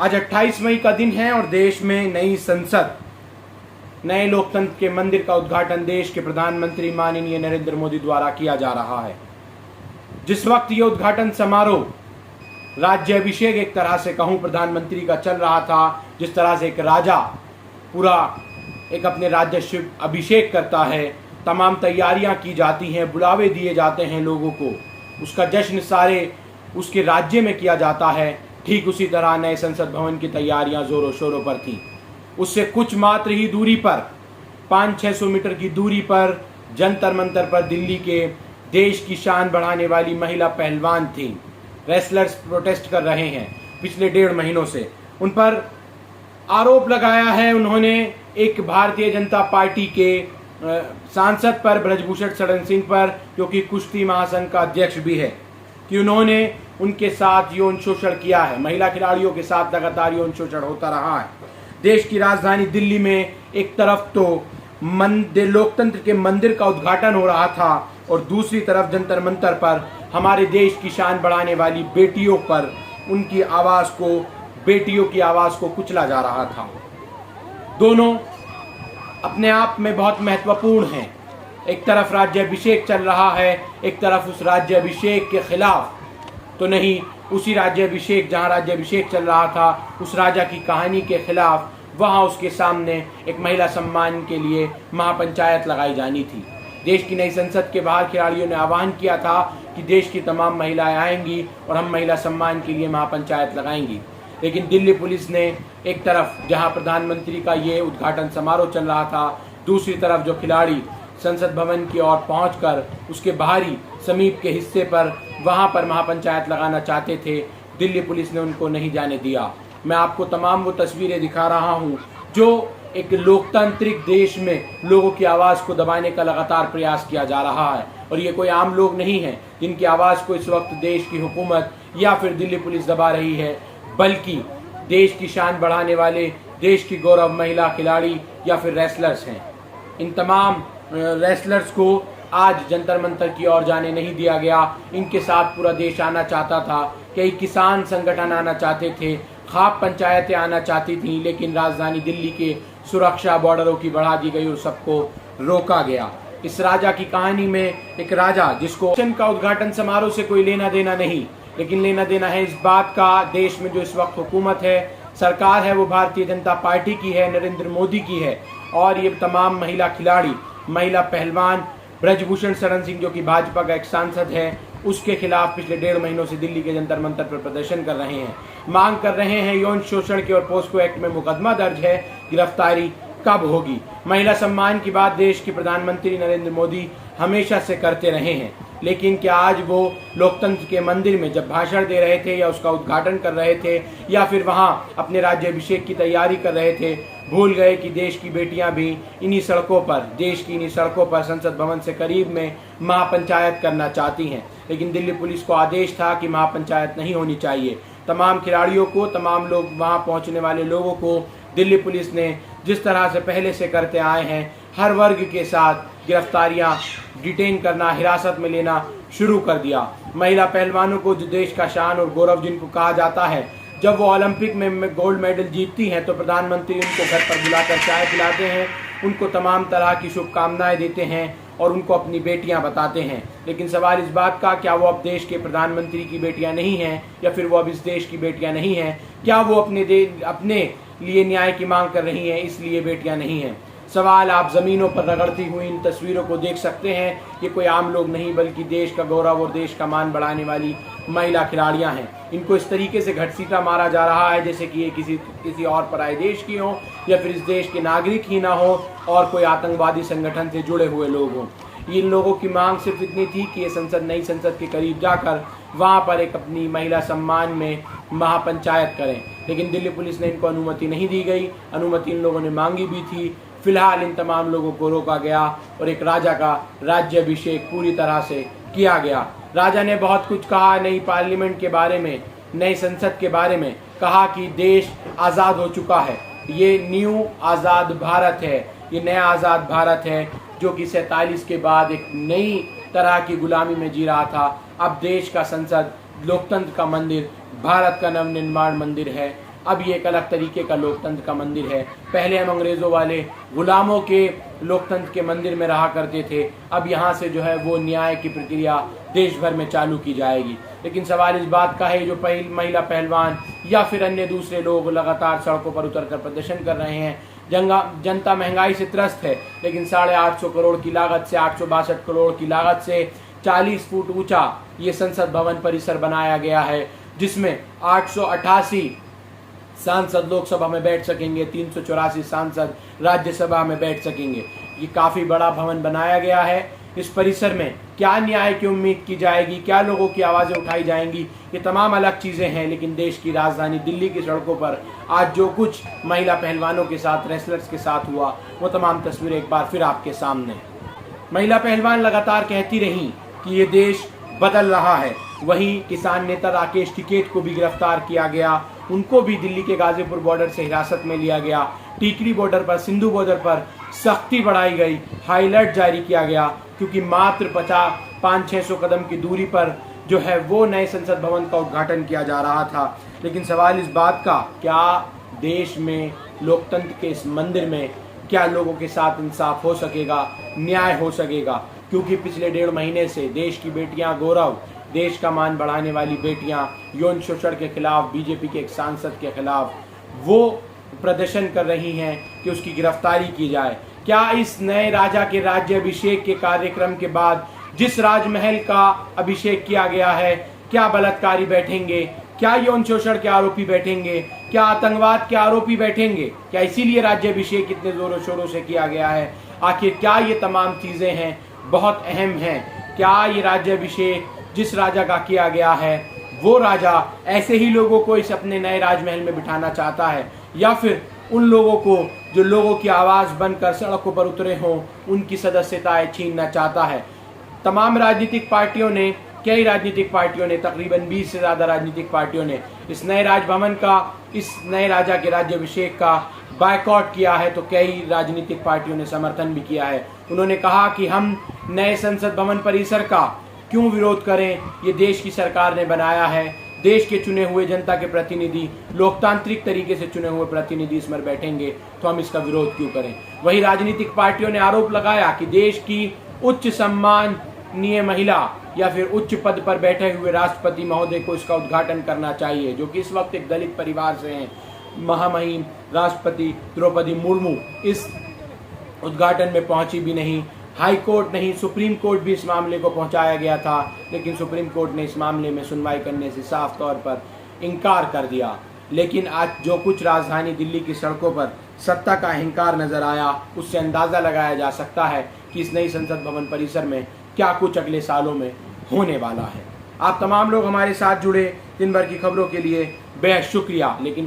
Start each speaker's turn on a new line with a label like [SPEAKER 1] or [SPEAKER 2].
[SPEAKER 1] आज 28 मई का दिन है और देश में नई संसद, नए लोकतंत्र के मंदिर का उद्घाटन देश के प्रधानमंत्री माननीय नरेंद्र मोदी द्वारा किया जा रहा है। जिस वक्त ये उद्घाटन समारोह राज्याभिषेक एक तरह से कहूं प्रधानमंत्री का चल रहा था, जिस तरह से एक राजा पूरा एक अपने राज्य अभिषेक करता है, तमाम तैयारियां की जाती हैं, बुलावे दिए जाते हैं लोगों को, उसका जश्न सारे उसके राज्य में किया जाता है। ठीक उसी तरह नए संसद भवन की तैयारियां जोरों शोरों पर थी। उससे कुछ मात्र ही दूरी पर 500-600 मीटर की दूरी पर जंतर मंतर पर दिल्ली के देश की शान बढ़ाने वाली महिला पहलवान थी। रेसलर्स प्रोटेस्ट कर रहे हैं पिछले 1.5 महीनों से। उन पर आरोप लगाया है उन्होंने एक भारतीय जनता पार्टी के सांसद पर, ब्रजभूषण शरण सिंह पर, जो कि कुश्ती महासंघ का अध्यक्ष भी है, कि उन्होंने उनके साथ यौन शोषण किया है। महिला खिलाड़ियों के साथ लगातार यौन शोषण होता रहा है। देश की राजधानी दिल्ली में एक तरफ तो लोकतंत्र के मंदिर का उद्घाटन हो रहा था और दूसरी तरफ जंतर मंतर पर हमारे देश की शान बढ़ाने वाली बेटियों पर उनकी आवाज़ को, बेटियों की आवाज़ को कुचला जा रहा था। दोनों अपने आप में बहुत महत्वपूर्ण हैं। एक तरफ राज्याभिषेक चल रहा है, एक तरफ उस राज्याभिषेक के खिलाफ तो नहीं, उसी राज्याभिषेक जहां राज्याभिषेक चल रहा था उस राजा की कहानी के खिलाफ वहां उसके सामने एक महिला सम्मान के लिए महापंचायत लगाई जानी थी। देश की नई संसद के बाहर खिलाड़ियों ने आह्वान किया था कि देश की तमाम महिलाएं आएंगी और हम महिला सम्मान के लिए महापंचायत लगाएंगी। लेकिन दिल्ली पुलिस ने एक तरफ जहां प्रधानमंत्री का ये उद्घाटन समारोह चल रहा था, दूसरी तरफ जो खिलाड़ी संसद भवन की ओर पहुंचकर उसके बाहरी समीप के हिस्से पर वहां पर महापंचायत लगाना चाहते थे, दिल्ली पुलिस ने उनको नहीं जाने दिया। मैं आपको तमाम वो तस्वीरें दिखा रहा हूं जो एक लोकतांत्रिक देश में लोगों की आवाज़ को दबाने का लगातार प्रयास किया जा रहा है। और ये कोई आम लोग नहीं हैं जिनकी आवाज़ को इस वक्त देश की हुकूमत या फिर दिल्ली पुलिस दबा रही है, बल्कि देश की शान बढ़ाने वाले, देश की गौरव महिला खिलाड़ी या फिर रेसलर्स हैं। इन तमाम रेसलर्स को आज जंतर मंतर की ओर जाने नहीं दिया गया। इनके साथ पूरा देश आना चाहता था, कई किसान संगठन आना चाहते थे, खाप पंचायतें आना चाहती थी, लेकिन राजधानी दिल्ली के सुरक्षा बॉर्डरों की बढ़ा दी गई और सबको रोका गया। इस राजा की कहानी में एक राजा जिसको का उद्घाटन समारोह से कोई लेना देना नहीं, लेकिन लेना देना है इस बात का, देश में जो इस वक्त हुकूमत है, सरकार है, वो भारतीय जनता पार्टी की है, नरेंद्र मोदी की है। और ये तमाम महिला खिलाड़ी, महिला पहलवान ब्रजभूषण शरण सिंह, जो कि भाजपा का एक सांसद है, उसके खिलाफ पिछले 1.5 महीनों से दिल्ली के जंतर मंतर पर प्रदर्शन कर रहे हैं, मांग कर रहे हैं यौन शोषण की और पोस्को एक्ट में मुकदमा दर्ज है, गिरफ्तारी कब होगी। महिला सम्मान की बात देश के प्रधानमंत्री नरेंद्र मोदी हमेशा से करते रहे हैं, लेकिन क्या आज वो लोकतंत्र के मंदिर में जब भाषण दे रहे थे या उसका उद्घाटन कर रहे थे या फिर वहां अपने राज्याभिषेक की तैयारी कर रहे थे, भूल गए कि देश की बेटियां भी इन्हीं सड़कों पर, देश की इन्हीं सड़कों पर संसद भवन से करीब में महापंचायत करना चाहती हैं। लेकिन दिल्ली पुलिस को आदेश था कि महापंचायत नहीं होनी चाहिए। तमाम खिलाड़ियों को, तमाम लोग वहां पहुंचने वाले लोगों को दिल्ली पुलिस ने जिस तरह से पहले से करते आए हैं, हर वर्ग के साथ गिरफ्तारियां, डिटेन करना, हिरासत में लेना शुरू कर दिया। महिला पहलवानों को, जो देश का शान और गौरव जिनको कहा जाता है, जब वो ओलंपिक में गोल्ड मेडल जीतती हैं तो प्रधानमंत्री उनको घर पर बुलाकर चाय पिलाते हैं, उनको तमाम तरह की शुभकामनाएं देते हैं और उनको अपनी बेटियां बताते हैं। लेकिन सवाल इस बात का, क्या वो अब देश के प्रधानमंत्री की बेटियां नहीं हैं या फिर वो अब इस देश की बेटियां नहीं हैं? क्या वो अपने लिए न्याय की मांग कर रही हैं, इसलिए बेटियां नहीं हैं? सवाल आप ज़मीनों पर रगड़ती हुई इन तस्वीरों को देख सकते हैं। ये कोई आम लोग नहीं, बल्कि देश का गौरव और देश का मान बढ़ाने वाली महिला खिलाड़ियां हैं। इनको इस तरीके से घसीटा मारा जा रहा है जैसे कि ये किसी और पराये देश की हो या फिर इस देश के नागरिक ही ना हो और कोई आतंकवादी संगठन से जुड़े हुए लोग हों। इन लोगों की मांग सिर्फ इतनी थी कि ये नई संसद के करीब जाकर वहाँ पर एक अपनी महिला सम्मान में महापंचायत करें, लेकिन दिल्ली पुलिस ने इनको अनुमति नहीं दी गई। अनुमति इन लोगों ने मांगी भी थी। फिलहाल इन तमाम लोगों को रोका गया और एक राजा का राज्याभिषेक पूरी तरह से किया गया। राजा ने बहुत कुछ कहा, नई पार्लियामेंट के बारे में, नई संसद के बारे में, कहा कि देश आज़ाद हो चुका है, ये न्यू आज़ाद भारत है, ये नया आज़ाद भारत है जो कि 47 के बाद एक नई तरह की गुलामी में जी रहा था। अब देश का संसद, लोकतंत्र का मंदिर, भारत का नवनिर्माण मंदिर है। अब ये एक अलग तरीके का लोकतंत्र का मंदिर है। पहले हम अंग्रेज़ों वाले गुलामों के लोकतंत्र के मंदिर में रहा करते थे, अब यहाँ से जो है वो न्याय की प्रक्रिया देश भर में चालू की जाएगी। लेकिन सवाल इस बात का है, जो महिला पहलवान या फिर अन्य दूसरे लोग लगातार सड़कों पर उतरकर प्रदर्शन कर रहे हैं, जनता महंगाई से त्रस्त है, लेकिन 850 करोड़ की लागत से 862 करोड़ की लागत से 40 फुट ऊंचा ये संसद भवन परिसर बनाया गया है, जिसमें 888 सांसद लोकसभा में बैठ सकेंगे, 384 सांसद राज्यसभा में बैठ सकेंगे। ये काफ़ी बड़ा भवन बनाया गया है। इस परिसर में क्या न्याय की उम्मीद की जाएगी, क्या लोगों की आवाज़ें उठाई जाएंगी, ये तमाम अलग चीज़ें हैं। लेकिन देश की राजधानी दिल्ली की सड़कों पर आज जो कुछ महिला पहलवानों के साथ, रेसलर्स के साथ हुआ, वो तमाम तस्वीरें एक बार फिर आपके सामने। महिला पहलवान लगातार कहती रहीं कि ये देश बदल रहा है। वहीं किसान नेता राकेश टिकैत को भी गिरफ्तार किया गया, उनको भी दिल्ली के गाजीपुर बॉर्डर से हिरासत में लिया गया। टीकरी बॉर्डर पर, सिंधु बॉर्डर पर सख्ती बढ़ाई गई, हाई अलर्ट जारी किया गया, क्योंकि मात्र 500-600 कदम की दूरी पर जो है वो नए संसद भवन का उद्घाटन किया जा रहा था। लेकिन सवाल इस बात का, क्या देश में लोकतंत्र के इस मंदिर में क्या लोगों के साथ इंसाफ हो सकेगा, न्याय हो सकेगा? क्योंकि पिछले 1.5 महीने से देश की बेटियां गौरव, देश का मान बढ़ाने वाली बेटियां यौन शोषण के खिलाफ, बीजेपी के एक सांसद के खिलाफ वो प्रदर्शन कर रही हैं कि उसकी गिरफ्तारी की जाए। क्या इस नए राजा के राज्याभिषेक के कार्यक्रम के बाद जिस राजमहल का अभिषेक किया गया है, क्या बलात्कारी बैठेंगे, क्या यौन शोषण के आरोपी बैठेंगे, क्या आतंकवाद के आरोपी बैठेंगे? क्या इसीलिए राज्याभिषेक इतने जोरों शोरों से किया गया है? आखिर क्या ये तमाम चीज़ें हैं बहुत अहम हैं। क्या ये राज्याभिषेक जिस राजा का किया गया है वो राजा ऐसे ही लोगों को इस अपने नए राजमहल में बिठाना चाहता है, या फिर उन लोगों को जो लोगों की आवाज़ बनकर सड़कों पर उतरे हों, उनकी सदस्यताएं छीनना चाहता है? तमाम राजनीतिक पार्टियों ने, कई राजनीतिक पार्टियों ने, तकरीबन 20 से ज़्यादा राजनीतिक पार्टियों ने इस नए राजभवन का, इस नए राजा के राज्याभिषेक का बायकॉट किया है, तो कई राजनीतिक पार्टियों ने समर्थन भी किया है। उन्होंने कहा कि हम नए संसद भवन परिसर का क्यों विरोध करें, ये देश की सरकार ने बनाया है, देश के चुने हुए जनता के प्रतिनिधि, लोकतांत्रिक तरीके से चुने हुए प्रतिनिधि इसमें बैठेंगे, तो हम इसका विरोध क्यों करें? वही राजनीतिक पार्टियों ने आरोप लगाया कि देश की उच्च सम्माननीय महिला या फिर उच्च पद पर बैठे हुए राष्ट्रपति महोदय को इसका उद्घाटन करना चाहिए, जो कि इस वक्त एक दलित परिवार से हैं। महामहिम राष्ट्रपति द्रौपदी मुर्मू इस उद्घाटन में पहुंची भी नहीं। हाई कोर्ट नहीं, सुप्रीम कोर्ट भी इस मामले को पहुंचाया गया था, लेकिन सुप्रीम कोर्ट ने इस मामले में सुनवाई करने से साफ तौर पर इनकार कर दिया। लेकिन आज जो कुछ राजधानी दिल्ली की सड़कों पर सत्ता का अहंकार नजर आया, उससे अंदाज़ा लगाया जा सकता है कि इस नई संसद भवन परिसर में क्या कुछ अगले सालों में होने वाला है। आप तमाम लोग हमारे साथ जुड़े, दिन भर की खबरों के लिए बेहद शुक्रिया। लेकिन